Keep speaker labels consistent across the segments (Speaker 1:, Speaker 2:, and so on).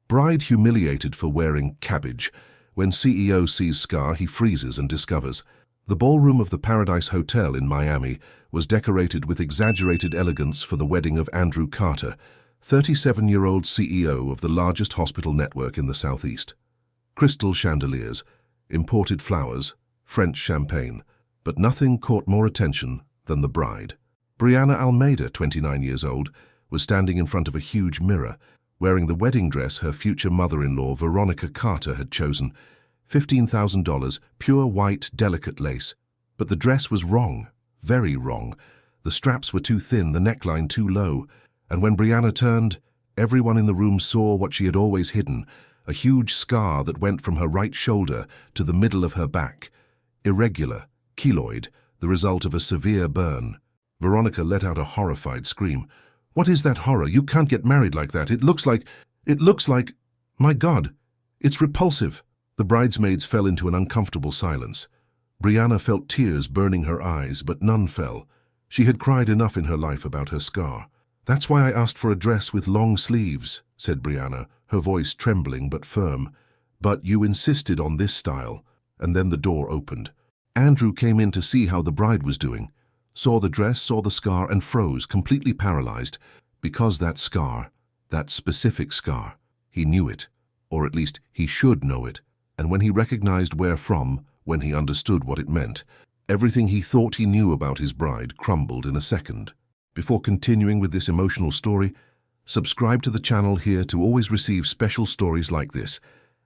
Speaker 1: Bride humiliated for wearing cabbage. When CEO sees scar, he freezes and discovers. The ballroom of the Paradise Hotel in Miami was decorated with exaggerated elegance for the wedding of Andrew Carter, 37-year-old CEO of the largest hospital network in the Southeast. Crystal chandeliers, imported flowers, French champagne, but nothing caught more attention than the bride. Brianna Almeida, 29 years old, was standing in front of a huge mirror, wearing the wedding dress her future mother-in-law Veronica Carter had chosen, $15,000, pure white, delicate lace. But the dress was wrong, very wrong. The straps were too thin, the neckline too low, and when Brianna turned, everyone in the room saw what she had always hidden, a huge scar that went from her right shoulder to the middle of her back. Irregular, keloid, the result of a severe burn. Veronica let out a horrified scream. "What is that horror? You can't get married like that. It looks like... My God, it's repulsive." The bridesmaids fell into an uncomfortable silence. Brianna felt tears burning her eyes, but none fell. She had cried enough in her life about her scar. "That's why I asked for a dress with long sleeves," said Brianna, her voice trembling but firm. "But you insisted on this style." And then the door opened. Andrew came in to see how the bride was doing. Saw the dress, saw the scar, and froze, completely paralyzed. Because that scar, that specific scar, he knew it, or at least he should know it. And when he recognized where from, when he understood what it meant, everything he thought he knew about his bride crumbled in a second. Before continuing with this emotional story, subscribe to the channel here to always receive special stories like this,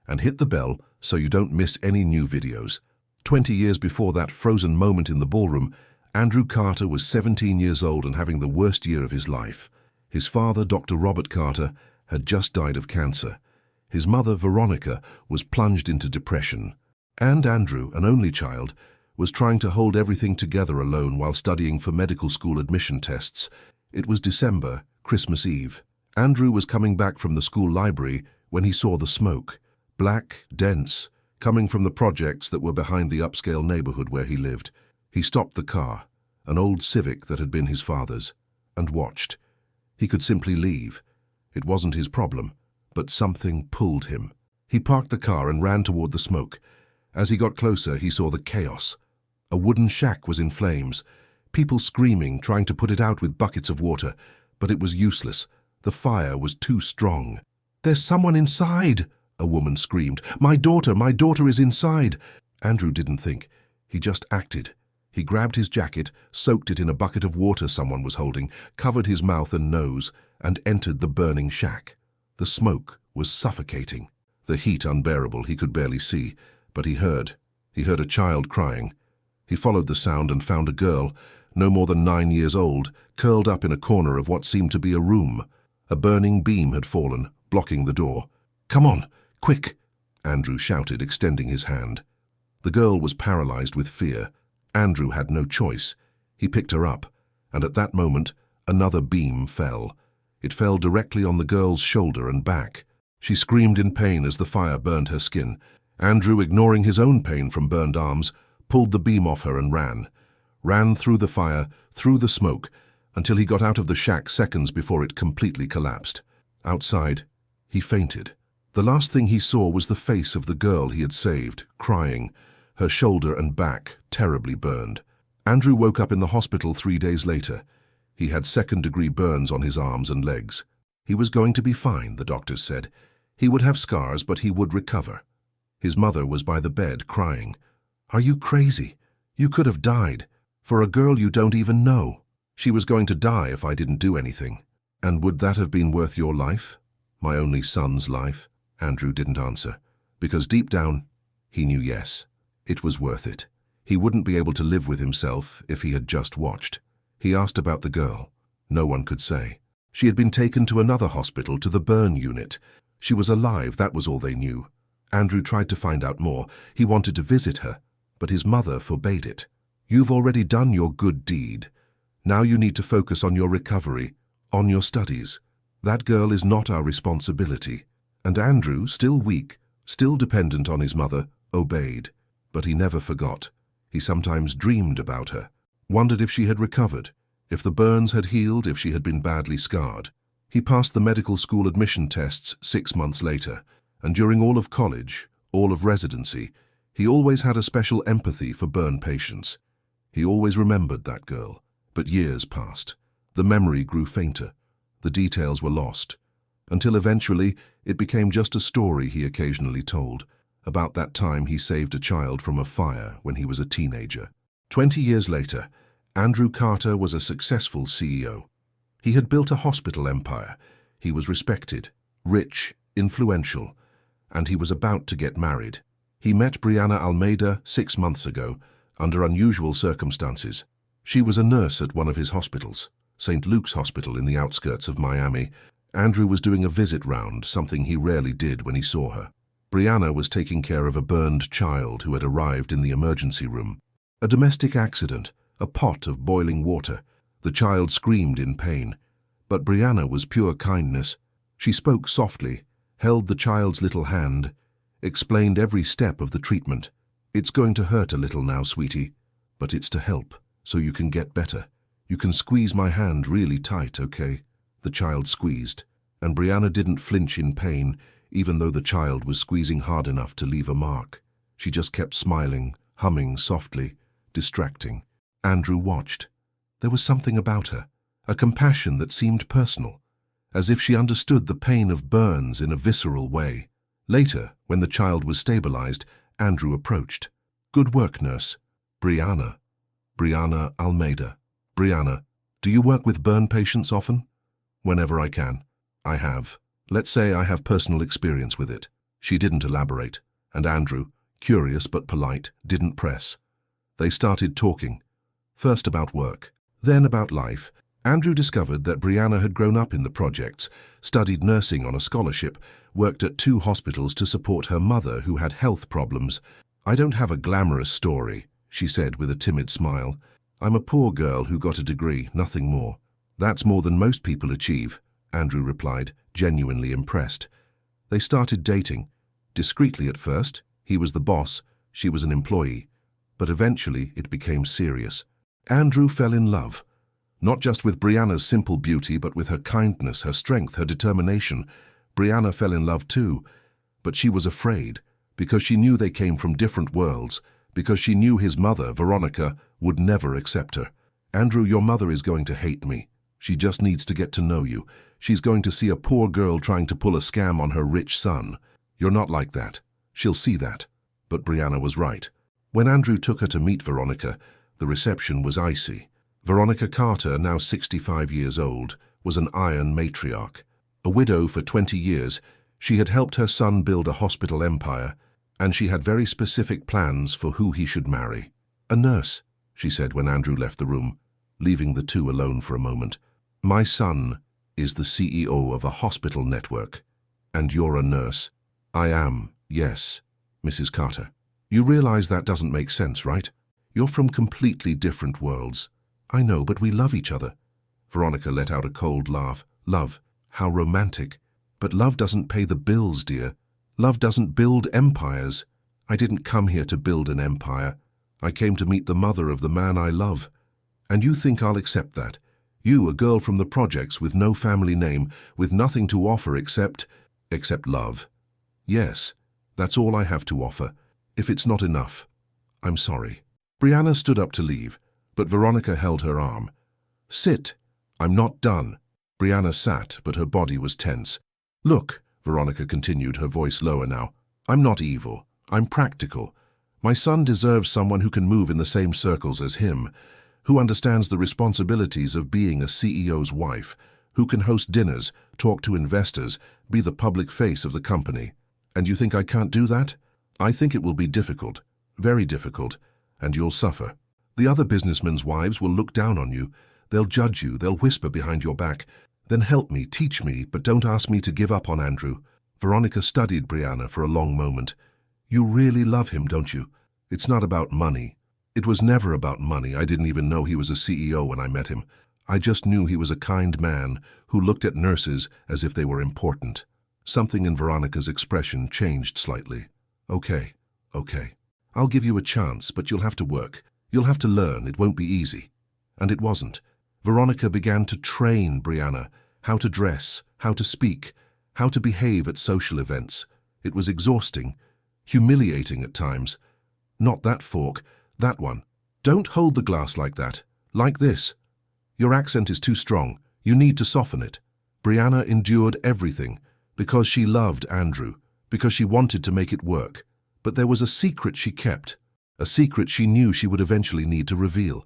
Speaker 1: and hit the bell so you don't miss any new videos. 20 years before that frozen moment in the ballroom, Andrew Carter was 17 years old and having the worst year of his life. His father, Dr. Robert Carter, had just died of cancer. His mother, Veronica, was plunged into depression. And Andrew, an only child, was trying to hold everything together alone while studying for medical school admission tests. It was December, Christmas Eve. Andrew was coming back from the school library when he saw the smoke. Black, dense, coming from the projects that were behind the upscale neighborhood where he lived. He stopped the car, an old Civic that had been his father's, and watched. He could simply leave. It wasn't his problem, but something pulled him. He parked the car and ran toward the smoke. As he got closer, he saw the chaos. A wooden shack was in flames, people screaming, trying to put it out with buckets of water, but it was useless. The fire was too strong. "There's someone inside," a woman screamed. My daughter is inside." Andrew didn't think. He just acted. He grabbed his jacket, soaked it in a bucket of water someone was holding, covered his mouth and nose, and entered the burning shack. The smoke was suffocating. The heat unbearable, he could barely see, but he heard. He heard a child crying. He followed the sound and found a girl, no more than 9 years old, curled up in a corner of what seemed to be a room. A burning beam had fallen, blocking the door. "Come on, quick!" Andrew shouted, extending his hand. The girl was paralyzed with fear. Andrew had no choice. He picked her up, and at that moment, another beam fell. It fell directly on the girl's shoulder and back. She screamed in pain as the fire burned her skin. Andrew, ignoring his own pain from burned arms, pulled the beam off her and ran. Ran through the fire, through the smoke, until he got out of the shack seconds before it completely collapsed. Outside, he fainted. The last thing he saw was the face of the girl he had saved, crying, her shoulder and back terribly burned. Andrew woke up in the hospital 3 days later. He had second-degree burns on his arms and legs. He was going to be fine, the doctors said. He would have scars, but he would recover. His mother was by the bed, crying. "Are you crazy? You could have died. For a girl you don't even know. She was going to die if I didn't do anything." "And would that have been worth your life? My only son's life?" Andrew didn't answer, because deep down, he knew yes. It was worth it. He wouldn't be able to live with himself if he had just watched. He asked about the girl. No one could say. She had been taken to another hospital, to the burn unit. She was alive, that was all they knew. Andrew tried to find out more. He wanted to visit her, but his mother forbade it. "You've already done your good deed. Now you need to focus on your recovery, on your studies. That girl is not our responsibility." And Andrew, still weak, still dependent on his mother, obeyed. But he never forgot. He sometimes dreamed about her, wondered if she had recovered, if the burns had healed, if she had been badly scarred. He passed the medical school admission tests 6 months later, and during all of college, all of residency, he always had a special empathy for burn patients. He always remembered that girl. But years passed. The memory grew fainter. The details were lost. Until eventually, it became just a story he occasionally told, about that time he saved a child from a fire when he was a teenager. 20 years later, Andrew Carter was a successful CEO. He had built a hospital empire. He was respected, rich, influential, and he was about to get married. He met Brianna Almeida 6 months ago, under unusual circumstances. She was a nurse at one of his hospitals, St. Luke's Hospital in the outskirts of Miami. Andrew was doing a visit round, something he rarely did when he saw her. Brianna was taking care of a burned child who had arrived in the emergency room. A domestic accident, a pot of boiling water. The child screamed in pain. But Brianna was pure kindness. She spoke softly, held the child's little hand, explained every step of the treatment. "It's going to hurt a little now, sweetie, but it's to help, so you can get better. You can squeeze my hand really tight, okay?" The child squeezed, and Brianna didn't flinch in pain, even though the child was squeezing hard enough to leave a mark. She just kept smiling, humming softly, distracting. Andrew watched. There was something about her, a compassion that seemed personal, as if she understood the pain of burns in a visceral way. Later, when the child was stabilized, Andrew approached. "Good work, nurse." "Brianna." "Brianna Almeida." "Brianna, do you work with burn patients often?" "Whenever I can." "I have. Let's say I have personal experience with it." She didn't elaborate, and Andrew, curious but polite, didn't press. They started talking, first about work, then about life. Andrew discovered that Brianna had grown up in the projects, studied nursing on a scholarship, worked at 2 hospitals to support her mother who had health problems. "I don't have a glamorous story," she said with a timid smile. "I'm a poor girl who got a degree, nothing more." "That's more than most people achieve," Andrew replied, genuinely impressed. They started dating. Discreetly at first, he was the boss, she was an employee. But eventually it became serious. Andrew fell in love. Not just with Brianna's simple beauty, but with her kindness, her strength, her determination. Brianna fell in love too, but she was afraid, because she knew they came from different worlds, because she knew his mother, Veronica, would never accept her. "Andrew, your mother is going to hate me. She just needs to get to know you. She's going to see a poor girl trying to pull a scam on her rich son. You're not like that. She'll see that." But Brianna was right. When Andrew took her to meet Veronica, the reception was icy. Veronica Carter, now 65 years old, was an iron matriarch. A widow for 20 years, she had helped her son build a hospital empire, and she had very specific plans for who he should marry. "A nurse," she said when Andrew left the room, leaving the two alone for a moment. "My son is the CEO of a hospital network, and you're a nurse." "I am, yes, Mrs. Carter." "You realize that doesn't make sense, right? You're from completely different worlds." "I know, but we love each other." Veronica let out a cold laugh. "Love? How romantic. But love doesn't pay the bills, dear. Love doesn't build empires. I didn't come here to build an empire. I came to meet the mother of the man I love. And you think I'll accept that? You, a girl from the projects with no family name, with nothing to offer except love. Yes, that's all I have to offer. If it's not enough, I'm sorry." Brianna stood up to leave, but Veronica held her arm. "Sit. I'm not done." Brianna sat, but her body was tense. "Look," Veronica continued, her voice lower now, "I'm not evil. I'm practical. My son deserves someone who can move in the same circles as him, who understands the responsibilities of being a CEO's wife, who can host dinners, talk to investors, be the public face of the company. And you think I can't do that? I think it will be difficult, very difficult, and you'll suffer. The other businessmen's wives will look down on you. They'll judge you, they'll whisper behind your back. Then help me, teach me, but don't ask me to give up on Andrew." Veronica studied Brianna for a long moment. "You really love him, don't you? It's not about money." "It was never about money. I didn't even know he was a CEO when I met him. I just knew he was a kind man who looked at nurses as if they were important." Something in Veronica's expression changed slightly. Okay. I'll give you a chance, but you'll have to work. You'll have to learn. It won't be easy." And it wasn't. Veronica began to train Brianna, how to dress, how to speak, how to behave at social events. It was exhausting, humiliating at times. Not that fork, that one. Don't hold the glass like that, like this. Your accent is too strong. You need to soften it. Brianna endured everything because she loved Andrew, because she wanted to make it work. But there was a secret she kept, a secret she knew she would eventually need to reveal.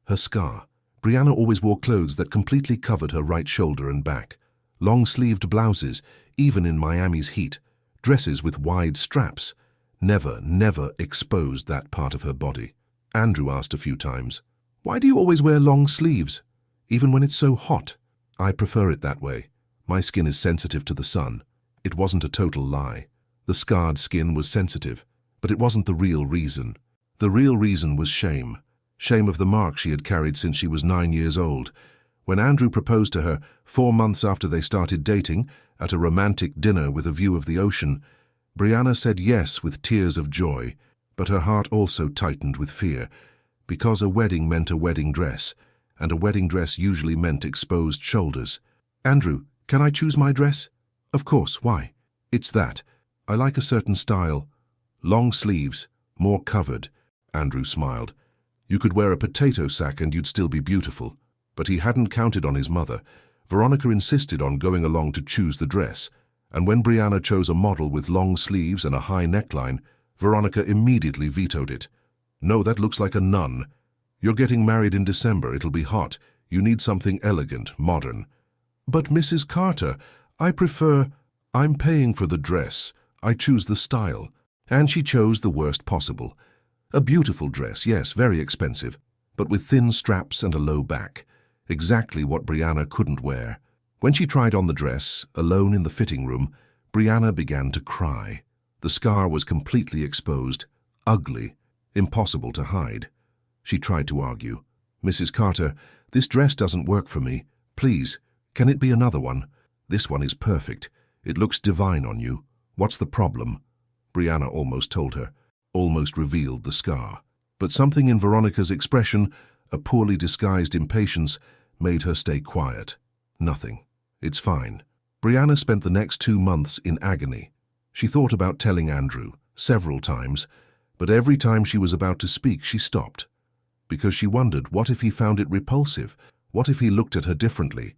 Speaker 1: Her scar. Brianna always wore clothes that completely covered her right shoulder and back. Long-sleeved blouses, even in Miami's heat. Dresses with wide straps. Never exposed that part of her body. Andrew asked a few times, "Why do you always wear long sleeves, even when it's so hot?" "I prefer it that way. My skin is sensitive to the sun." It wasn't a total lie. The scarred skin was sensitive, but it wasn't the real reason. The real reason was shame. Shame of the mark she had carried since she was 9 years old. When Andrew proposed to her 4 months after they started dating, at a romantic dinner with a view of the ocean, Brianna said yes with tears of joy, but her heart also tightened with fear, because a wedding meant a wedding dress, and a wedding dress usually meant exposed shoulders. "Andrew, can I choose my dress?" "Of course, why?" "It's that. I like a certain style. Long sleeves, more covered." Andrew smiled. "You could wear a potato sack and you'd still be beautiful." But he hadn't counted on his mother. Veronica insisted on going along to choose the dress, and when Brianna chose a model with long sleeves and a high neckline, Veronica immediately vetoed it. "No, that looks like a nun. You're getting married in December, it'll be hot. You need something elegant, modern." "But Mrs. Carter, I prefer..." "I'm paying for the dress. I choose the style." And she chose the worst possible. A beautiful dress, yes, very expensive, but with thin straps and a low back. Exactly what Brianna couldn't wear. When she tried on the dress, alone in the fitting room, Brianna began to cry. The scar was completely exposed, ugly, impossible to hide. She tried to argue. "Mrs. Carter, this dress doesn't work for me. Please, can it be another one? This one is perfect. It looks divine on you. What's the problem?" Brianna almost told her, almost revealed the scar. But something in Veronica's expression, a poorly disguised impatience, made her stay quiet. "Nothing. It's fine." Brianna spent the next 2 months in agony. She thought about telling Andrew, several times, but every time she was about to speak, she stopped. Because she wondered, what if he found it repulsive? What if he looked at her differently?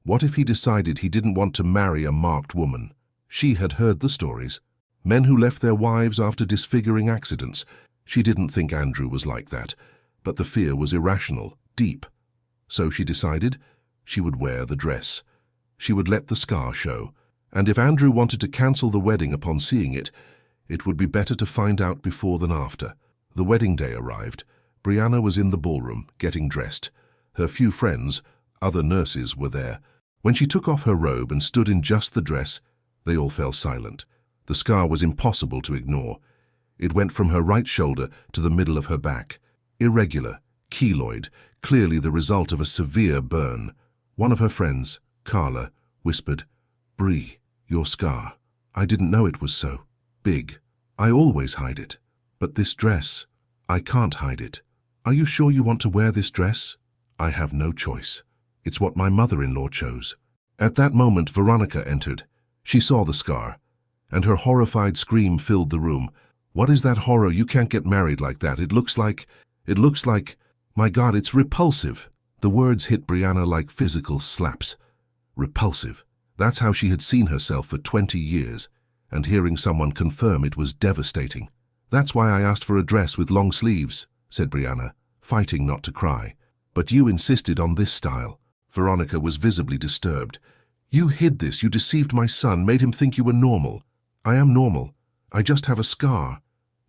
Speaker 1: What if he decided he didn't want to marry a marked woman? She had heard the stories. Men who left their wives after disfiguring accidents. She didn't think Andrew was like that, but the fear was irrational, deep. So she decided she would wear the dress. She would let the scar show, and if Andrew wanted to cancel the wedding upon seeing it, it would be better to find out before than after. The wedding day arrived. Brianna was in the ballroom, getting dressed. Her few friends, other nurses, were there. When she took off her robe and stood in just the dress, they all fell silent. The scar was impossible to ignore. It went from her right shoulder to the middle of her back. Irregular, keloid, clearly the result of a severe burn. One of her friends, Carla, whispered, "Brie, your scar. I didn't know it was so big. I always hide it. But this dress, I can't hide it. Are you sure you want to wear this dress?" "I have no choice. It's what my mother-in-law chose." At that moment, Veronica entered. She saw the scar, and her horrified scream filled the room. "What is that horror? You can't get married like that. It looks like, my God, it's repulsive." The words hit Brianna like physical slaps. Repulsive. That's how she had seen herself for 20 years, and hearing someone confirm it was devastating. "That's why I asked for a dress with long sleeves," said Brianna, fighting not to cry. "But you insisted on this style." Veronica was visibly disturbed. "You hid this. You deceived my son, made him think you were normal." "I am normal. I just have a scar."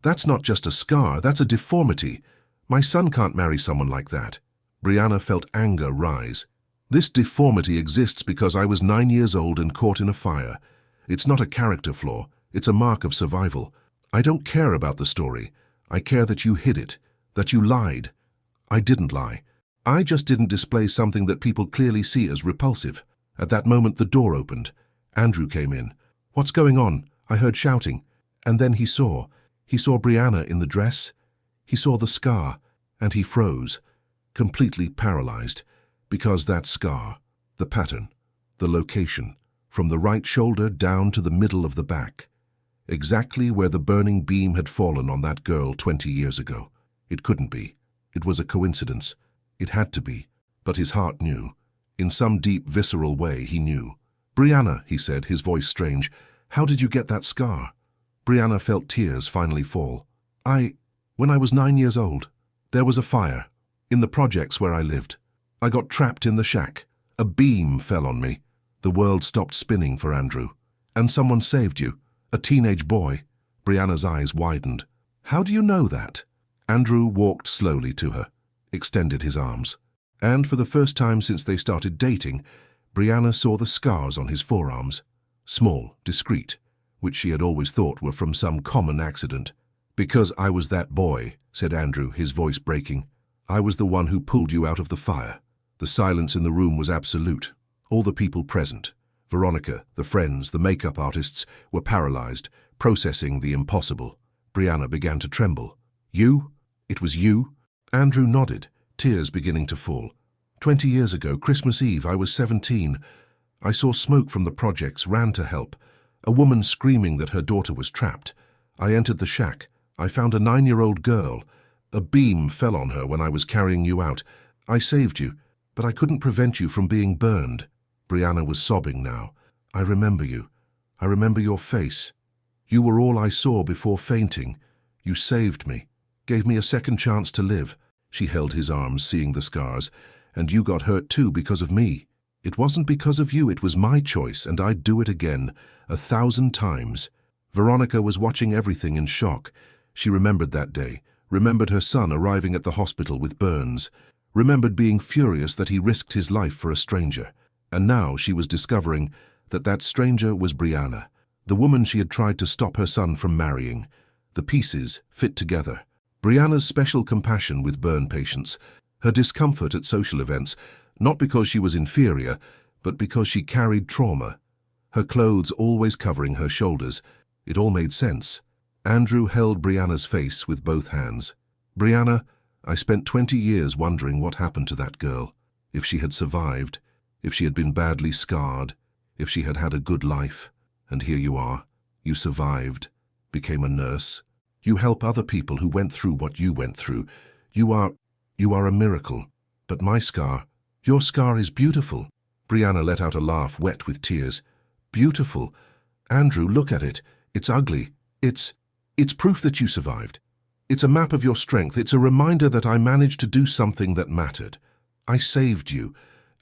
Speaker 1: "That's not just a scar, that's a deformity. My son can't marry someone like that." Brianna felt anger rise. "This deformity exists because I was 9 years old and caught in a fire. It's not a character flaw, it's a mark of survival. I don't care about the story. I care that you hid it, that you lied." "I didn't lie. I just didn't display something that people clearly see as repulsive." At that moment, the door opened. Andrew came in. "What's going on?" I heard shouting. And then he saw Brianna in the dress. He saw the scar, and he froze, completely paralyzed, because that scar, the pattern, the location, from the right shoulder down to the middle of the back. Exactly where the burning beam had fallen on that girl 20 years ago. It couldn't be. It was a coincidence. It had to be. But his heart knew. In some deep, visceral way, he knew. "Brianna," he said, his voice strange, "how did you get that scar?" Brianna felt tears finally fall. When I was 9 years old, there was a fire in the projects where I lived. I got trapped in the shack. A beam fell on me. The world stopped spinning for Andrew. And someone saved you. A teenage boy." Brianna's eyes widened. "How do you know that?" Andrew walked slowly to her, extended his arms. And for the first time since they started dating, Brianna saw the scars on his forearms. Small, discreet, which she had always thought were from some common accident. "Because I was that boy," said Andrew, his voice breaking. "I was the one who pulled you out of the fire." The silence in the room was absolute. All the people present, Veronica, the friends, the makeup artists, were paralyzed, processing the impossible. Brianna began to tremble. "You? It was you?" Andrew nodded, tears beginning to fall. 20 years ago, Christmas Eve, I was 17. I saw smoke from the projects, ran to help. A woman screaming that her daughter was trapped. I entered the shack. I found a 9-year-old girl. A beam fell on her when I was carrying you out. I saved you, but I couldn't prevent you from being burned." Brianna was sobbing now. "I remember you. I remember your face. You were all I saw before fainting. You saved me, gave me a second chance to live." She held his arms, seeing the scars. "And you got hurt too because of me. It wasn't because of you, it was my choice, and I'd do it again, 1,000 times." Veronica was watching everything in shock. She remembered that day, remembered her son arriving at the hospital with burns, remembered being furious that he risked his life for a stranger. And now she was discovering that that stranger was Brianna, the woman she had tried to stop her son from marrying. The pieces fit together. Brianna's special compassion with burn patients, her discomfort at social events, not because she was inferior, but because she carried trauma. Her clothes always covering her shoulders. It all made sense. Andrew held Brianna's face with both hands. "Brianna, I spent 20 years wondering what happened to that girl. If she had survived, if she had been badly scarred, if she had had a good life. And here you are. You survived, became a nurse. You help other people who went through what you went through. You are a miracle. But my scar, your scar is beautiful." Brianna let out a laugh wet with tears. "Beautiful? Andrew, look at it. It's ugly. It's proof that you survived. It's a map of your strength. It's a reminder that I managed to do something that mattered. I saved you,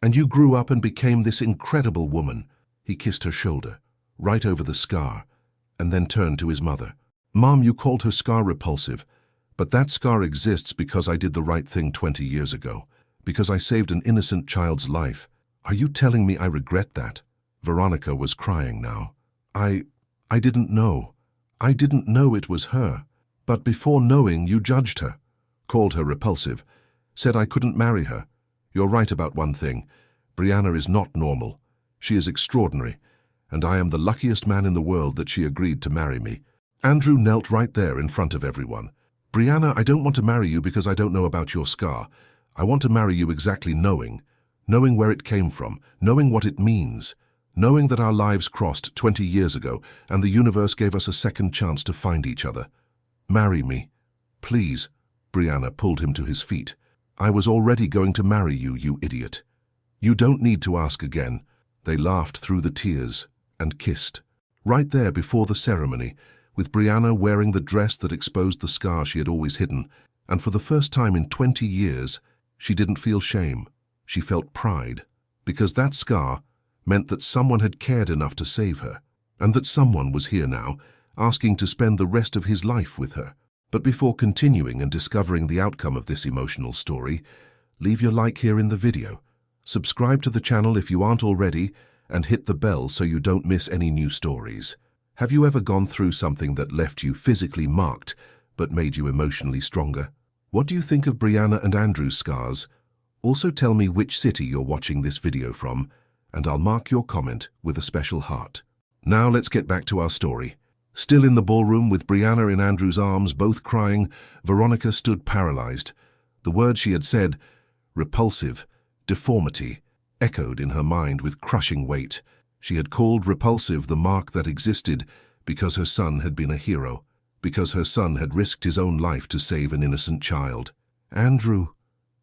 Speaker 1: and you grew up and became this incredible woman." He kissed her shoulder, right over the scar, and then turned to his mother. "Mom, you called her scar repulsive, but that scar exists because I did the right thing 20 years ago, because I saved an innocent child's life. Are you telling me I regret that?" Veronica was crying now. I didn't know. I didn't know it was her. But before knowing, you judged her, called her repulsive, said I couldn't marry her. You're right about one thing. Brianna is not normal. She is extraordinary, and I am the luckiest man in the world that she agreed to marry me." Andrew knelt right there in front of everyone. "Brianna, I don't want to marry you because I don't know about your scar. I want to marry you exactly knowing where it came from, knowing what it means, knowing that our lives crossed 20 years ago and the universe gave us a second chance to find each other. Marry me, please." Brianna pulled him to his feet. "I was already going to marry you, you idiot. You don't need to ask again." They laughed through the tears and kissed, right there before the ceremony, with Brianna wearing the dress that exposed the scar she had always hidden, and for the first time in 20 years, she didn't feel shame. She felt pride, because that scar meant that someone had cared enough to save her, and that someone was here now, asking to spend the rest of his life with her. But before continuing and discovering the outcome of this emotional story, leave your like here in the video, subscribe to the channel if you aren't already, and hit the bell so you don't miss any new stories. Have you ever gone through something that left you physically marked, but made you emotionally stronger? What do you think of Brianna and Andrew's scars? Also tell me which city you're watching this video from, and I'll mark your comment with a special heart. Now let's get back to our story. Still in the ballroom with Brianna in Andrew's arms, both crying, Veronica stood paralyzed. The words she had said, repulsive, deformity, echoed in her mind with crushing weight. She had called repulsive the mark that existed because her son had been a hero, because her son had risked his own life to save an innocent child. "Andrew,"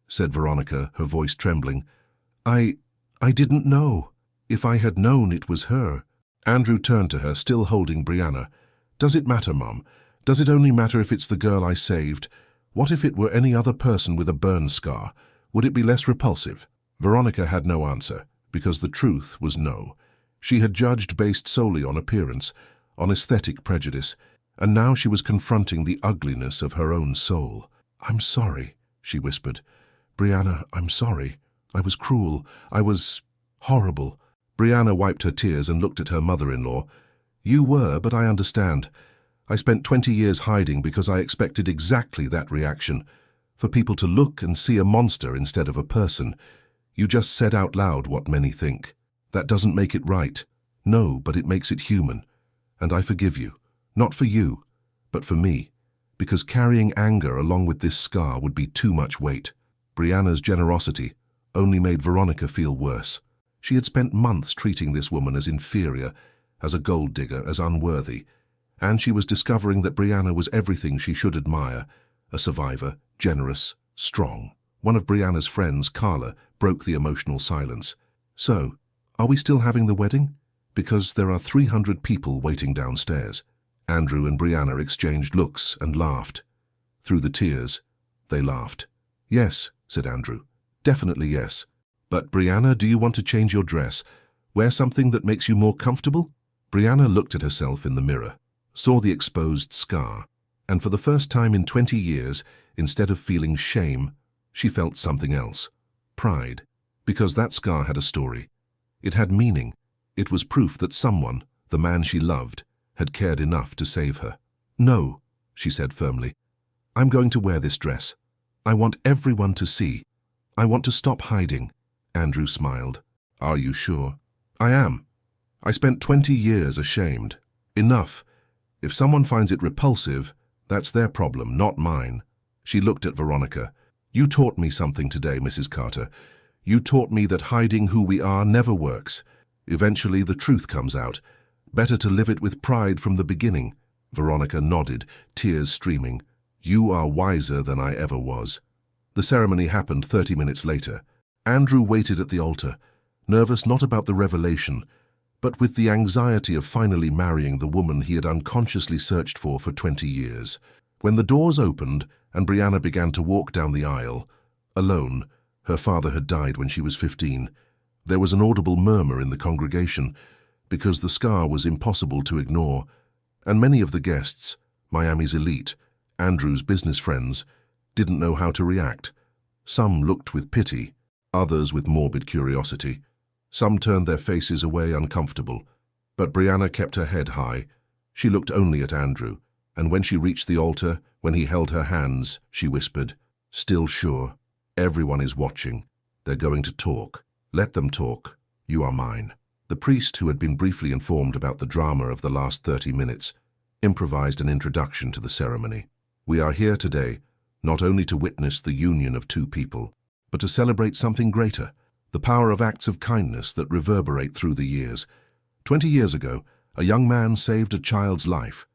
Speaker 1: said Veronica, her voice trembling, I didn't know. If I had known it was her." Andrew turned to her, still holding Brianna. "Does it matter, Mum? Does it only matter if it's the girl I saved? What if it were any other person with a burn scar? Would it be less repulsive?" Veronica had no answer, because the truth was no. She had judged based solely on appearance, on aesthetic prejudice, and now she was confronting the ugliness of her own soul. "I'm sorry," she whispered. "Brianna, I'm sorry. I was cruel. I was horrible." Brianna wiped her tears and looked at her mother-in-law. "You were, but I understand. I spent 20 years hiding because I expected exactly that reaction, for people to look and see a monster instead of a person. You just said out loud what many think. That doesn't make it right. No, but it makes it human. And I forgive you. Not for you, but for me, because carrying anger along with this scar would be too much weight." Brianna's generosity only made Veronica feel worse. She had spent months treating this woman as inferior, as a gold digger, as unworthy, and she was discovering that Brianna was everything she should admire: a survivor, generous, strong. One of Brianna's friends, Carla, broke the emotional silence. "So, are we still having the wedding? Because there are 300 people waiting downstairs." Andrew and Brianna exchanged looks and laughed. Through the tears, they laughed. "Yes," said Andrew. "Definitely yes. But Brianna, do you want to change your dress? Wear something that makes you more comfortable?" Brianna looked at herself in the mirror, saw the exposed scar, and for the first time in 20 years, instead of feeling shame, she felt something else: pride. Because that scar had a story. It had meaning. It was proof that someone, the man she loved, had cared enough to save her. "No," she said firmly. "I'm going to wear this dress. I want everyone to see. I want to stop hiding." Andrew smiled. "Are you sure?" "I am. I spent 20 years ashamed. Enough. If someone finds it repulsive, that's their problem, not mine." She looked at Veronica. "You taught me something today, Mrs. Carter. You taught me that hiding who we are never works. Eventually the truth comes out. Better to live it with pride from the beginning." Veronica nodded, tears streaming. "You are wiser than I ever was." The ceremony happened 30 minutes later. Andrew waited at the altar, nervous not about the revelation, but with the anxiety of finally marrying the woman he had unconsciously searched for 20 years. When the doors opened and Brianna began to walk down the aisle, alone, her father had died when she was 15, there was an audible murmur in the congregation, because the scar was impossible to ignore, and many of the guests, Miami's elite, Andrew's business friends, didn't know how to react. Some looked with pity, others with morbid curiosity. Some turned their faces away uncomfortable, but Brianna kept her head high. She looked only at Andrew, and when she reached the altar, when he held her hands, she whispered, "Still sure. Everyone is watching. They're going to talk. Let them talk. You are mine." The priest, who had been briefly informed about the drama of the last 30 minutes, improvised an introduction to the ceremony. "We are here today, not only to witness the union of two people, but to celebrate something greater, the power of acts of kindness that reverberate through the years. 20 years ago, a young man saved a child's life.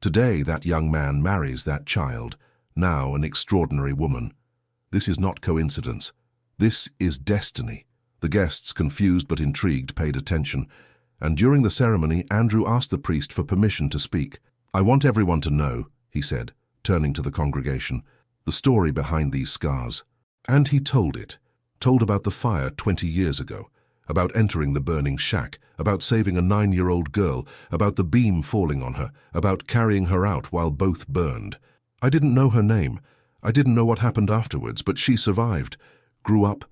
Speaker 1: Today, that young man marries that child, now an extraordinary woman. This is not coincidence. This is destiny." The guests, confused but intrigued, paid attention, and during the ceremony, Andrew asked the priest for permission to speak. "I want everyone to know," he said, turning to the congregation, "the story behind these scars." And he told it. Told about the fire 20 years ago, about entering the burning shack, about saving a 9-year-old girl, about the beam falling on her, about carrying her out while both burned. "I didn't know her name. I didn't know what happened afterwards, but she survived, grew up,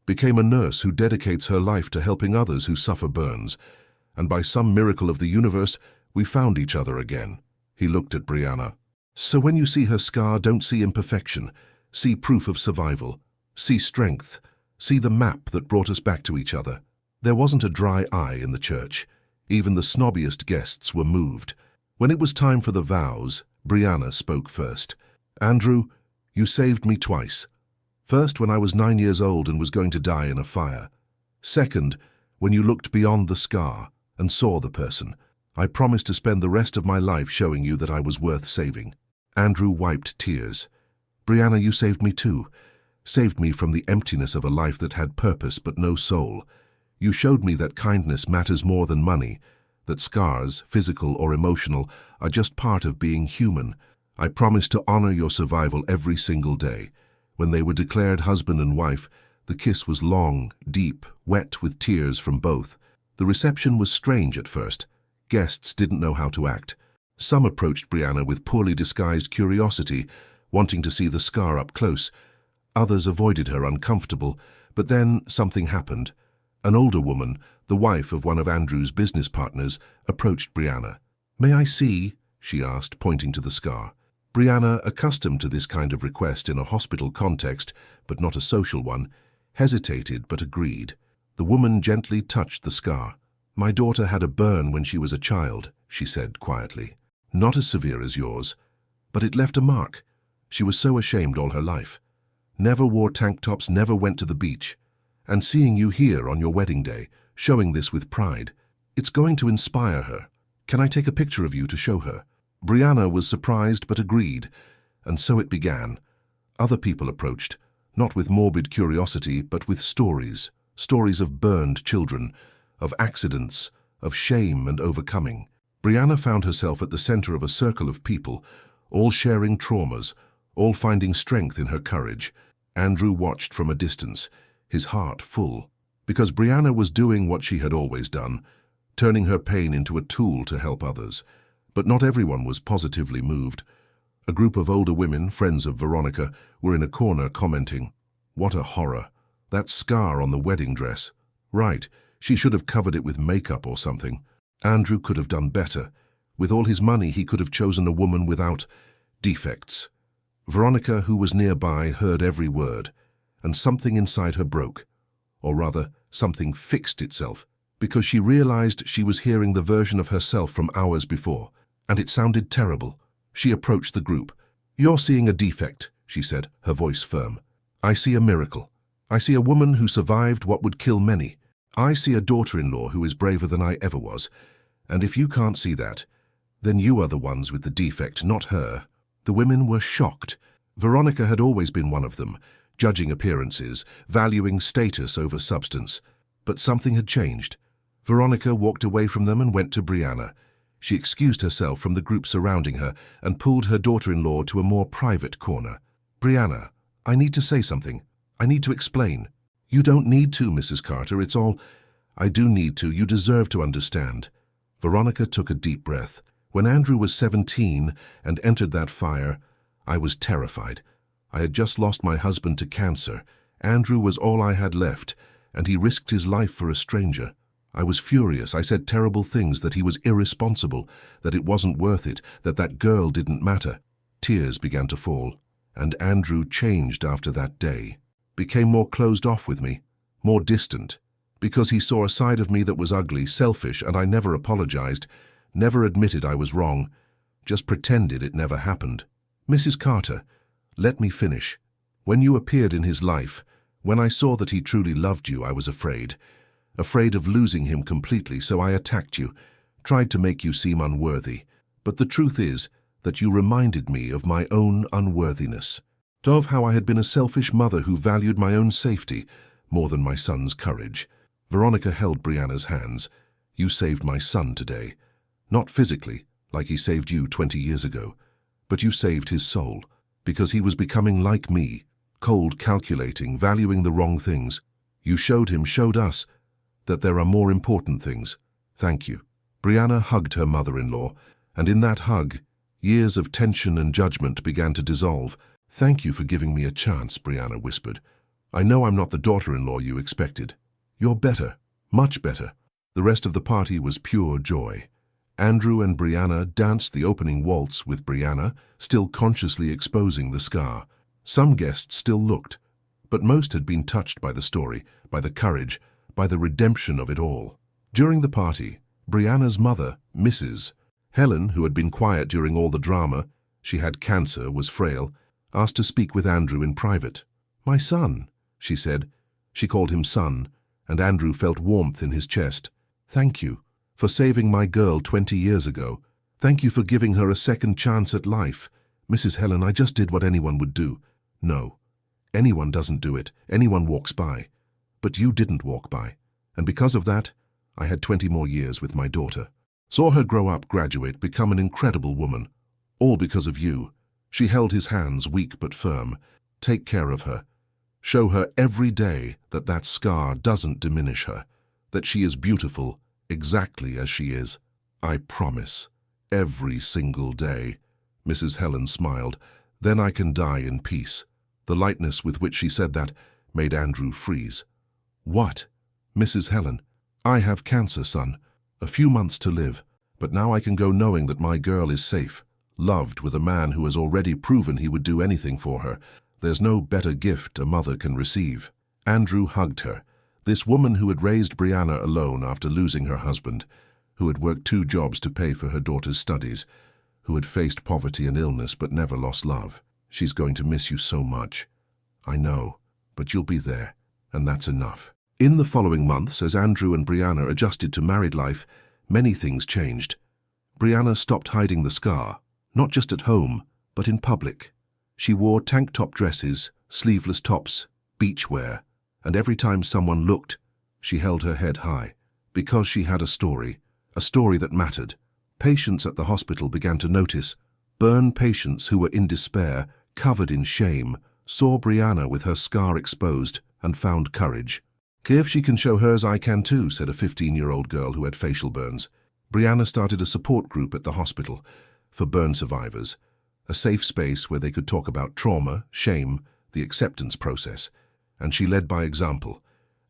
Speaker 1: became a nurse who dedicates her life to helping others who suffer burns. And by some miracle of the universe, we found each other again." He looked at Brianna. "So when you see her scar, don't see imperfection. See proof of survival. See strength. See the map that brought us back to each other." There wasn't a dry eye in the church. Even the snobbiest guests were moved. When it was time for the vows, Brianna spoke first. "Andrew, you saved me twice. First when I was 9 years old and was going to die in a fire. Second, when you looked beyond the scar and saw the person. I promised to spend the rest of my life showing you that I was worth saving. Andrew wiped tears. Brianna, you saved me too. Saved me from the emptiness of a life that had purpose but no soul. You showed me that kindness matters more than money, that scars, physical or emotional, are just part of being human. I promised to honor your survival every single day. When they were declared husband and wife, the kiss was long, deep, wet with tears from both. The reception was strange at first. Guests didn't know how to act. Some approached Brianna with poorly disguised curiosity, wanting to see the scar up close. Others avoided her, uncomfortable, but then something happened. An older woman, the wife of one of Andrew's business partners, approached Brianna. "May I see?" she asked, pointing to the scar. Brianna, accustomed to this kind of request in a hospital context, but not a social one, hesitated but agreed. The woman gently touched the scar. "My daughter had a burn when she was a child," she said quietly. "Not as severe as yours, but it left a mark. She was so ashamed all her life. Never wore tank tops, never went to the beach. And seeing you here on your wedding day, showing this with pride, it's going to inspire her. Can I take a picture of you to show her?" Brianna was surprised but agreed, and so it began. Other people approached, not with morbid curiosity, but with stories. Stories of burned children, of accidents, of shame and overcoming. Brianna found herself at the center of a circle of people, all sharing traumas, all finding strength in her courage. Andrew watched from a distance, his heart full, because Brianna was doing what she had always done, turning her pain into a tool to help others. But not everyone was positively moved. A group of older women, friends of Veronica, were in a corner commenting, "What a horror. That scar on the wedding dress. Right, she should have covered it with makeup or something. Andrew could have done better. With all his money, he could have chosen a woman without defects." Veronica, who was nearby, heard every word, and something inside her broke. Or rather, something fixed itself, because she realized she was hearing the version of herself from hours before, and it sounded terrible. She approached the group. "You're seeing a defect," she said, her voice firm. "I see a miracle. I see a woman who survived what would kill many. I see a daughter-in-law who is braver than I ever was. And if you can't see that, then you are the ones with the defect, not her." The women were shocked. Veronica had always been one of them, judging appearances, valuing status over substance. But something had changed. Veronica walked away from them and went to Brianna. She excused herself from the group surrounding her and pulled her daughter-in-law to a more private corner. "Brianna, I need to say something. I need to explain." "You don't need to, Mrs. Carter. It's all—" "I do need to. You deserve to understand." Veronica took a deep breath. "When Andrew was 17 and entered that fire, I was terrified. I had just lost my husband to cancer. Andrew was all I had left, and he risked his life for a stranger. I was furious. I said terrible things, that he was irresponsible, that it wasn't worth it, that that girl didn't matter." Tears began to fall, and Andrew changed after that day. Became more closed off with me, more distant, because he saw a side of me that was ugly, selfish, and I never apologized, never admitted I was wrong, just pretended it never happened. "Mrs. Carter, let me finish. When you appeared in his life, when I saw that he truly loved you, I was afraid of losing him completely, so I attacked you, tried to make you seem unworthy. But the truth is that you reminded me of my own unworthiness, of how I had been a selfish mother who valued my own safety more than my son's courage." Veronica held Brianna's hands. "You saved my son today. Not physically, like he saved you 20 years ago, but you saved his soul, because he was becoming like me, cold, calculating, valuing the wrong things. You showed us, that there are more important things. Thank you." Brianna hugged her mother-in-law, and in that hug, years of tension and judgment began to dissolve. "Thank you for giving me a chance," Brianna whispered. "I know I'm not the daughter-in-law you expected. You're better, much better." The rest of the party was pure joy. Andrew and Brianna danced the opening waltz with Brianna, still consciously exposing the scar. Some guests still looked, but most had been touched by the story, by the courage, by the redemption of it all. During the party, Brianna's mother, Mrs. Helen, who had been quiet during all the drama, she had cancer, was frail, asked to speak with Andrew in private. "My son," she said. She called him son, and Andrew felt warmth in his chest. "Thank you for saving my girl 20 years ago. Thank you for giving her a second chance at life. Mrs. Helen, I just did what anyone would do." "No, anyone doesn't do it. Anyone walks by. But you didn't walk by. And because of that, I had 20 more years with my daughter. Saw her grow up, graduate, become an incredible woman. All because of you." She held his hands, weak but firm. "Take care of her. Show her every day that that scar doesn't diminish her, that she is beautiful exactly as she is. I promise. Every single day." Mrs. Helen smiled. "Then I can die in peace." The lightness with which she said that made Andrew freeze. "What?" "Mrs. Helen, I have cancer, son. A few months to live. But now I can go knowing that my girl is safe, loved with a man who has already proven he would do anything for her. There's no better gift a mother can receive." Andrew hugged her. This woman who had raised Brianna alone after losing her husband, who had worked 2 jobs to pay for her daughter's studies, who had faced poverty and illness but never lost love. "She's going to miss you so much. I know, but you'll be there, and that's enough." In the following months, as Andrew and Brianna adjusted to married life, many things changed. Brianna stopped hiding the scar, not just at home, but in public. She wore tank-top dresses, sleeveless tops, beachwear, and every time someone looked, she held her head high, because she had a story that mattered. Patients at the hospital began to notice. Burn patients who were in despair, covered in shame, saw Brianna with her scar exposed and found courage. "If she can show hers, I can too," said a 15-year-old girl who had facial burns. Brianna started a support group at the hospital for burn survivors, a safe space where they could talk about trauma, shame, the acceptance process, and she led by example.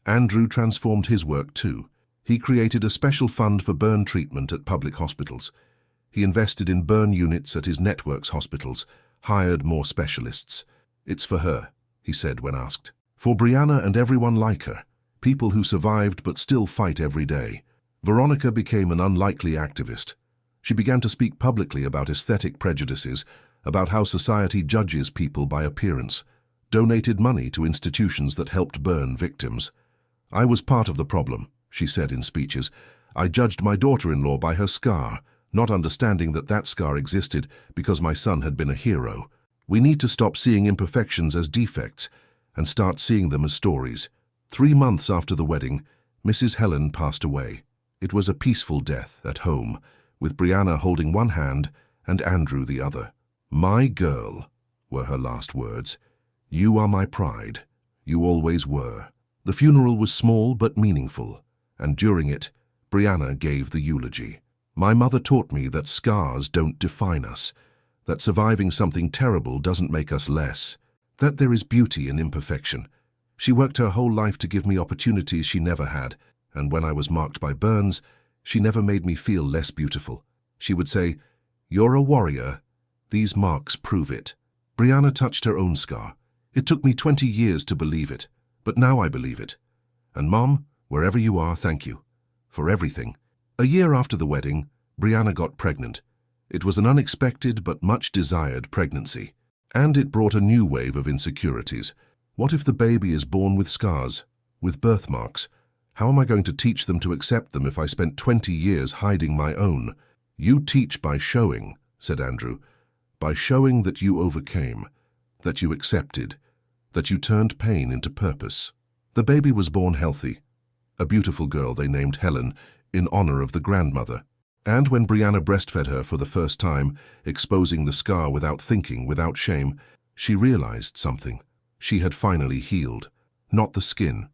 Speaker 1: Andrew transformed his work too. He created a special fund for burn treatment at public hospitals. He invested in burn units at his network's hospitals, hired more specialists. "It's for her," he said when asked. "For Brianna and everyone like her, people who survived but still fight every day." Veronica became an unlikely activist. She began to speak publicly about aesthetic prejudices, about how society judges people by appearance, donated money to institutions that helped burn victims. "I was part of the problem," she said in speeches. "I judged my daughter-in-law by her scar, not understanding that that scar existed because my son had been a hero. We need to stop seeing imperfections as defects and start seeing them as stories." 3 months after the wedding, Mrs. Helen passed away. It was a peaceful death at home, with Brianna holding one hand and Andrew the other. "My girl," were her last words. "You are my pride. You always were." The funeral was small but meaningful, and during it, Brianna gave the eulogy. "My mother taught me that scars don't define us, that surviving something terrible doesn't make us less, that there is beauty in imperfection. She worked her whole life to give me opportunities she never had, and when I was marked by burns, she never made me feel less beautiful. She would say, 'You're a warrior. These marks prove it.'" Brianna touched her own scar. "It took me 20 years to believe it, but now I believe it. And Mom, wherever you are, thank you for everything." A year after the wedding, Brianna got pregnant. It was an unexpected but much-desired pregnancy, and it brought a new wave of insecurities. What if the baby is born with scars, with birthmarks? How am I going to teach them to accept them if I spent 20 years hiding my own? "You teach by showing," said Andrew, "by showing that you overcame, that you accepted, that you turned pain into purpose." The baby was born healthy, a beautiful girl they named Helen, in honor of the grandmother. And when Brianna breastfed her for the first time, exposing the scar without thinking, without shame, she realized something. She had finally healed. Not the skin.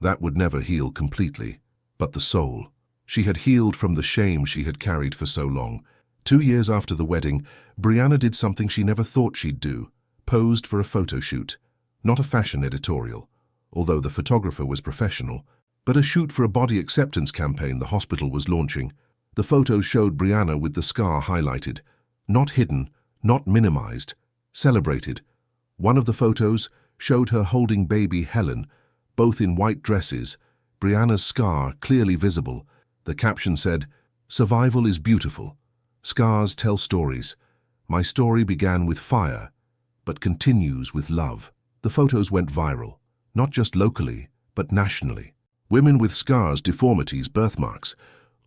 Speaker 1: That would never heal completely, but the soul. She had healed from the shame she had carried for so long. 2 years after the wedding, Brianna did something she never thought she'd do, posed for a photo shoot. Not a fashion editorial, although the photographer was professional, but a shoot for a body acceptance campaign the hospital was launching. The photos showed Brianna with the scar highlighted, not hidden, not minimized, celebrated. One of the photos showed her holding baby Helen, both in white dresses, Brianna's scar clearly visible. The caption said, "Survival is beautiful. Scars tell stories. My story began with fire, but continues with love." The photos went viral, not just locally, but nationally. Women with scars, deformities, birthmarks,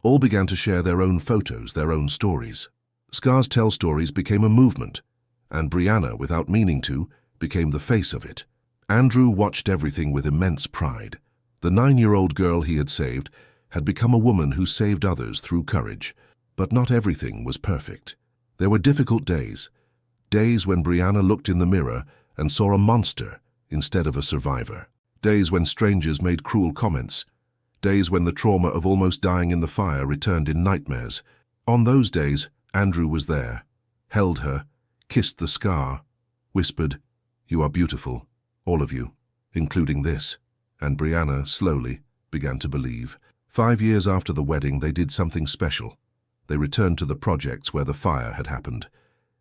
Speaker 1: all began to share their own photos, their own stories. Scars Tell Stories became a movement, and Brianna, without meaning to, became the face of it. Andrew watched everything with immense pride. The 9-year-old girl he had saved had become a woman who saved others through courage. But not everything was perfect. There were difficult days. Days when Brianna looked in the mirror and saw a monster instead of a survivor. Days when strangers made cruel comments. Days when the trauma of almost dying in the fire returned in nightmares. On those days, Andrew was there, held her, kissed the scar, whispered, "You are beautiful, all of you, including this." And Brianna, slowly, began to believe. 5 years after the wedding, they did something special. They returned to the projects where the fire had happened.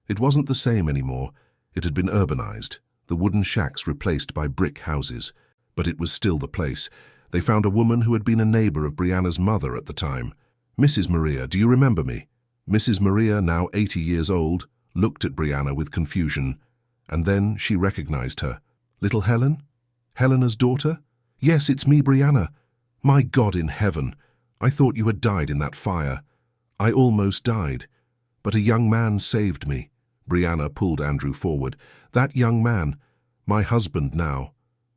Speaker 1: It wasn't the same anymore. It had been urbanized, the wooden shacks replaced by brick houses. But it was still the place. They found a woman who had been a neighbor of Brianna's mother at the time. "Mrs. Maria, do you remember me?" Mrs. Maria, now 80 years old, looked at Brianna with confusion, and then she recognized her. "Little Helen? Helena's daughter? Yes, it's me, Brianna. My God in heaven, I thought you had died in that fire. I almost died, but a young man saved me." Brianna pulled Andrew forward. "That young man, my husband now."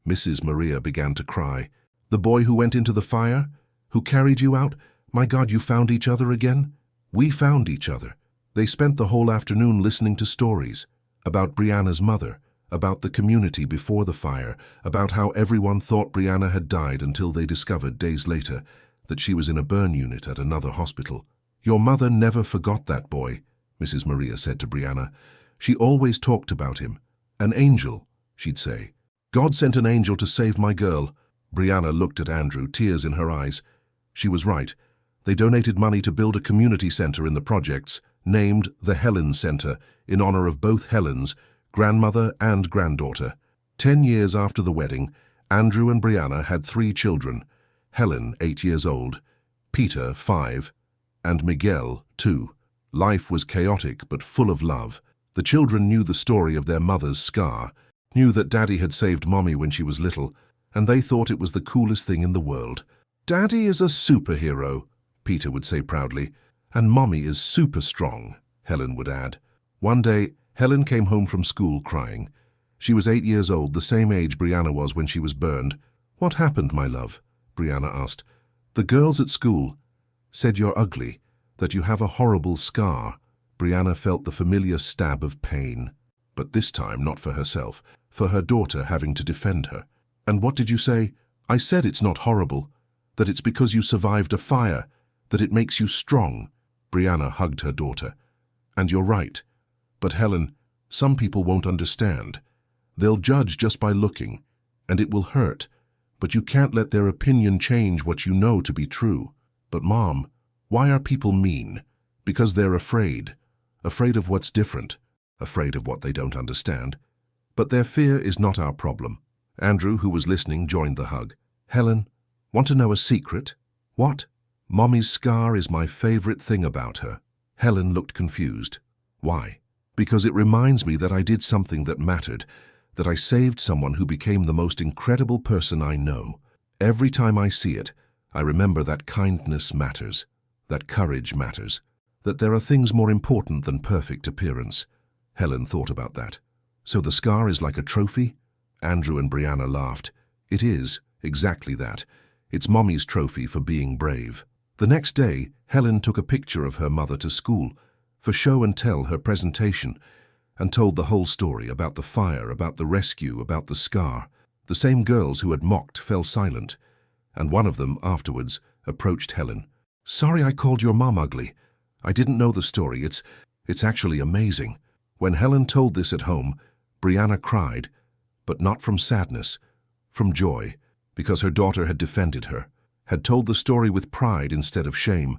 Speaker 1: Mrs. Maria began to cry. "The boy who went into the fire? Who carried you out? My God, you found each other again?" "We found each other." They spent the whole afternoon listening to stories about Brianna's mother, about the community before the fire, about how everyone thought Brianna had died until they discovered days later that she was in a burn unit at another hospital. "Your mother never forgot that boy," Mrs. Maria said to Brianna. "She always talked about him. An angel," she'd say. "God sent an angel to save my girl." Brianna looked at Andrew, tears in her eyes. She was right. They donated money to build a community center in the projects, named the Helen Center, in honor of both Helens, grandmother and granddaughter. 10 years after the wedding, Andrew and Brianna had 3 children. Helen, 8 years old, Peter, 5, and Miguel, 2. Life was chaotic but full of love. The children knew the story of their mother's scar, knew that Daddy had saved Mommy when she was little, and they thought it was the coolest thing in the world. "Daddy is a superhero," Peter would say proudly, "and Mommy is super strong," Helen would add. One day, Helen came home from school crying. She was 8 years old, the same age Brianna was when she was burned. "What happened, my love?" Brianna asked. "The girls at school said you're ugly, that you have a horrible scar." Brianna felt the familiar stab of pain, but this time not for herself, for her daughter having to defend her. "And what did you say?" "I said it's not horrible, that it's because you survived a fire, that it makes you strong." Brianna hugged her daughter. "And you're right. But Helen, some people won't understand. They'll judge just by looking, and it will hurt, but you can't let their opinion change what you know to be true." "But Mom, why are people mean?" "Because they're afraid. Afraid of what's different, afraid of what they don't understand. But their fear is not our problem." Andrew, who was listening, joined the hug. "Helen, want to know a secret?" "What?" "Mommy's scar is my favorite thing about her." Helen looked confused. "Why?" "Because it reminds me that I did something that mattered, that I saved someone who became the most incredible person I know. Every time I see it, I remember that kindness matters, that courage matters, that there are things more important than perfect appearance." Helen thought about that. "So the scar is like a trophy?" Andrew and Brianna laughed. "It is, exactly that. It's Mommy's trophy for being brave." The next day, Helen took a picture of her mother to school, for show and tell her presentation, and told the whole story about the fire, about the rescue, about the scar. The same girls who had mocked fell silent, and one of them, afterwards, approached Helen. "Sorry I called your mom ugly. I didn't know the story. It's actually amazing." When Helen told this at home, Brianna cried, but not from sadness, from joy, because her daughter had defended her, had told the story with pride instead of shame.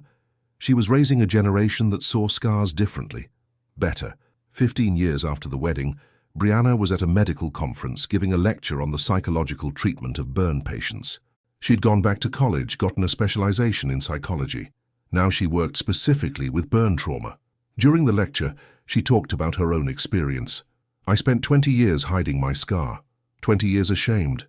Speaker 1: She was raising a generation that saw scars differently, better. 15 years after the wedding, Brianna was at a medical conference giving a lecture on the psychological treatment of burn patients. She'd gone back to college, gotten a specialization in psychology. Now she worked specifically with burn trauma. During the lecture, she talked about her own experience. "I spent 20 years hiding my scar, 20 years ashamed,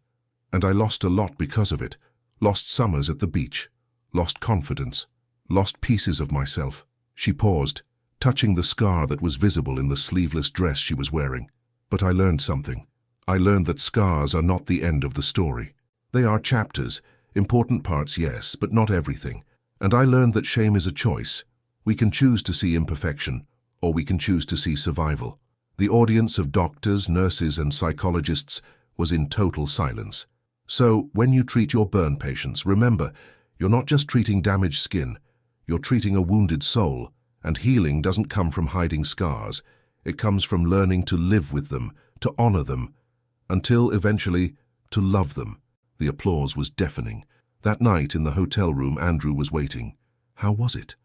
Speaker 1: and I lost a lot because of it. lost summers at the beach, lost confidence, lost pieces of myself. She paused, touching the scar that was visible in the sleeveless dress she was wearing. But I learned something. I learned that scars are not the end of the story. They are chapters, important parts, yes, but not everything. And I learned that shame is a choice. We can choose to see imperfection, or we can choose to see survival. The audience of doctors, nurses, and psychologists was in total silence. So, when you treat your burn patients, remember, you're not just treating damaged skin, you're treating a wounded soul, and healing doesn't come from hiding scars. It comes from learning to live with them, to honor them, until, eventually, to love them. The applause was deafening. That night in the hotel room, Andrew was waiting. How was it?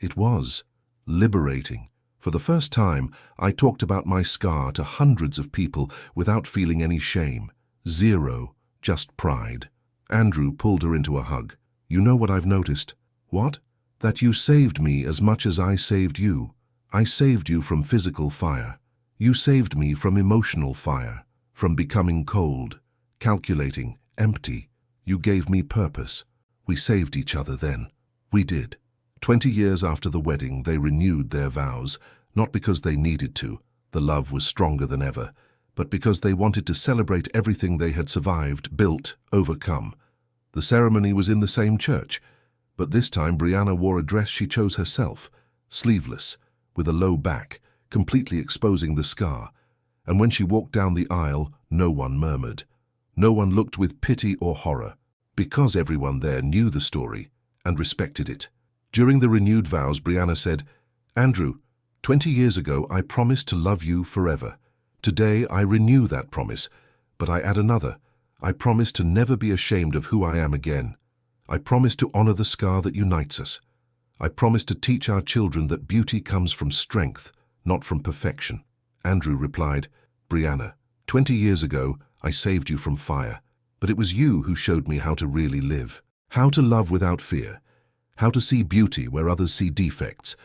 Speaker 1: It was liberating. For the first time, I talked about my scar to hundreds of people without feeling any shame. Zero, just pride. Andrew pulled her into a hug. You know what I've noticed? What? That you saved me as much as I saved you. I saved you from physical fire. You saved me from emotional fire, from becoming cold, calculating, empty. You gave me purpose. We saved each other then. We did. 20 years after the wedding, they renewed their vows, not because they needed to, the love was stronger than ever, but because they wanted to celebrate everything they had survived, built, overcome. The ceremony was in the same church, but this time Brianna wore a dress she chose herself, sleeveless, with a low back, completely exposing the scar, and when she walked down the aisle, no one murmured. No one looked with pity or horror, because everyone there knew the story and respected it. During the renewed vows, Brianna said, Andrew, 20 years ago I promised to love you forever. Today I renew that promise, but I add another. I promise to never be ashamed of who I am again. I promise to honor the scar that unites us. I promise to teach our children that beauty comes from strength, not from perfection. Andrew replied, Brianna, 20 years ago I saved you from fire, but it was you who showed me how to really live, how to love without fear, how to see beauty where others see defects,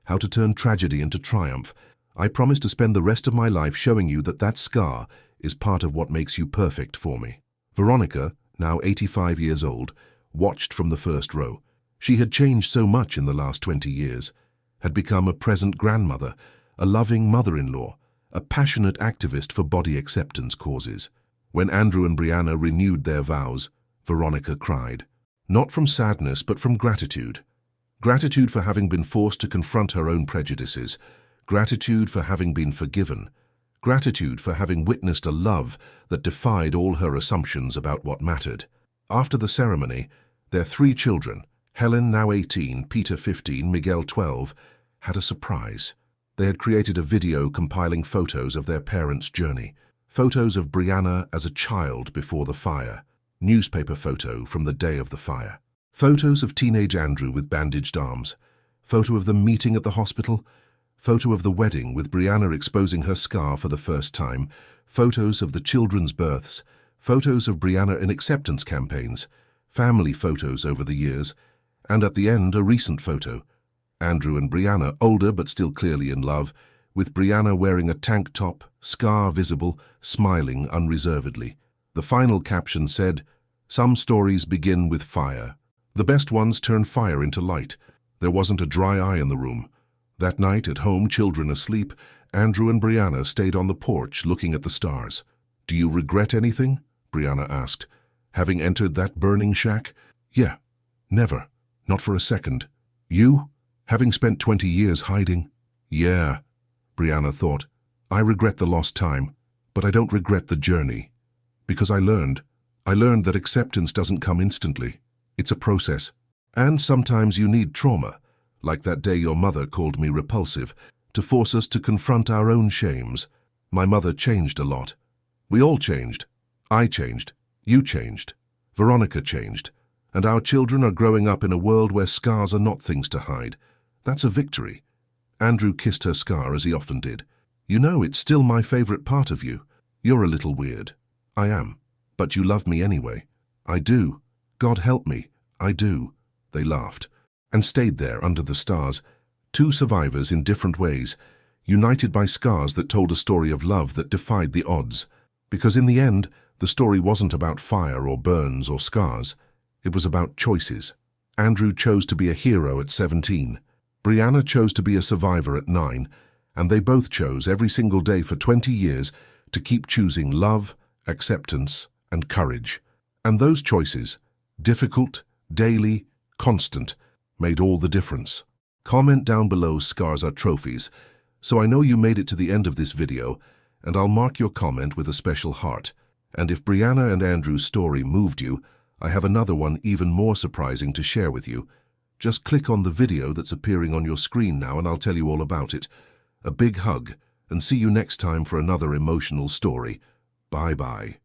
Speaker 1: how to turn tragedy into triumph. I promise to spend the rest of my life showing you that that scar is part of what makes you perfect for me. Veronica, now 85 years old, watched from the first row. She had changed so much in the last 20 years, had become a present grandmother, a loving mother-in-law, a passionate activist for body acceptance causes. When Andrew and Brianna renewed their vows, Veronica cried. Not from sadness, but from gratitude. Gratitude for having been forced to confront her own prejudices. Gratitude for having been forgiven. Gratitude for having witnessed a love that defied all her assumptions about what mattered. After the ceremony, their 3 children, Helen, now 18, Peter, 15, Miguel, 12, had a surprise. They had created a video compiling photos of their parents' journey. Photos of Brianna as a child before the fire. Newspaper photo from the day of the fire. Photos of teenage Andrew with bandaged arms. Photo of them meeting at the hospital. Photo of the wedding with Brianna exposing her scar for the first time. Photos of the children's births. Photos of Brianna in acceptance campaigns. Family photos over the years. And at the end, a recent photo. Andrew and Brianna, older but still clearly in love, with Brianna wearing a tank top, scar visible, smiling unreservedly. The final caption said, Some stories begin with fire. The best ones turn fire into light. There wasn't a dry eye in the room. That night, at home, children asleep, Andrew and Brianna stayed on the porch looking at the stars. Do you regret anything? Brianna asked. Having entered that burning shack? Yeah, never. Not for a second. You? Having spent 20 years hiding? Yeah, Brianna thought. I regret the lost time, but I don't regret the journey. Because I learned that acceptance doesn't come instantly. It's a process. And sometimes you need trauma, like that day your mother called me repulsive, to force us to confront our own shames. My mother changed a lot. We all changed. I changed. You changed. Veronica changed. And our children are growing up in a world where scars are not things to hide. That's a victory. Andrew kissed her scar as he often did. You know, it's still my favorite part of you. You're a little weird. I am. But you love me anyway. I do. God help me. I do. They laughed and stayed there under the stars, 2 survivors in different ways, united by scars that told a story of love that defied the odds. Because in the end, the story wasn't about fire or burns or scars. It was about choices. Andrew chose to be a hero at 17. Brianna chose to be a survivor at 9. And they both chose every single day for 20 years to keep choosing love, acceptance, and courage. And those choices, difficult, daily, constant, made all the difference. Comment down below "Scars are trophies," so I know you made it to the end of this video, and I'll mark your comment with a special heart. And if Brianna and Andrew's story moved you, I have another one even more surprising to share with you. Just click on the video that's appearing on your screen now and I'll tell you all about it. A big hug, and see you next time for another emotional story. Bye-bye.